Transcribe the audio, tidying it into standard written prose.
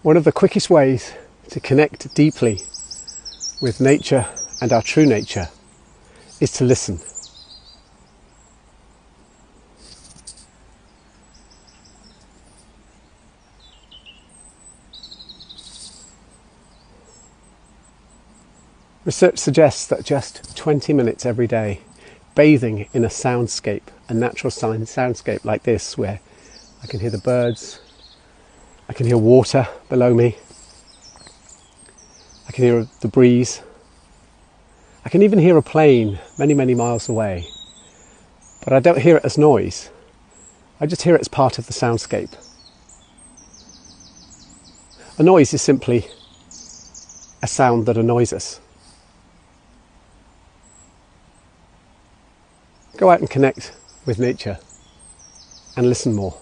One of the quickest ways to connect deeply with nature and our true nature is to listen. Research suggests that just 20 minutes every day, bathing in a soundscape, a natural soundscape like this, where I can hear the birds, I can hear water below me, I can hear the breeze, I can even hear a plane many, many miles away, but I don't hear it as noise, I just hear it as part of the soundscape. A noise is simply a sound that annoys us. Go out and connect with nature and listen more.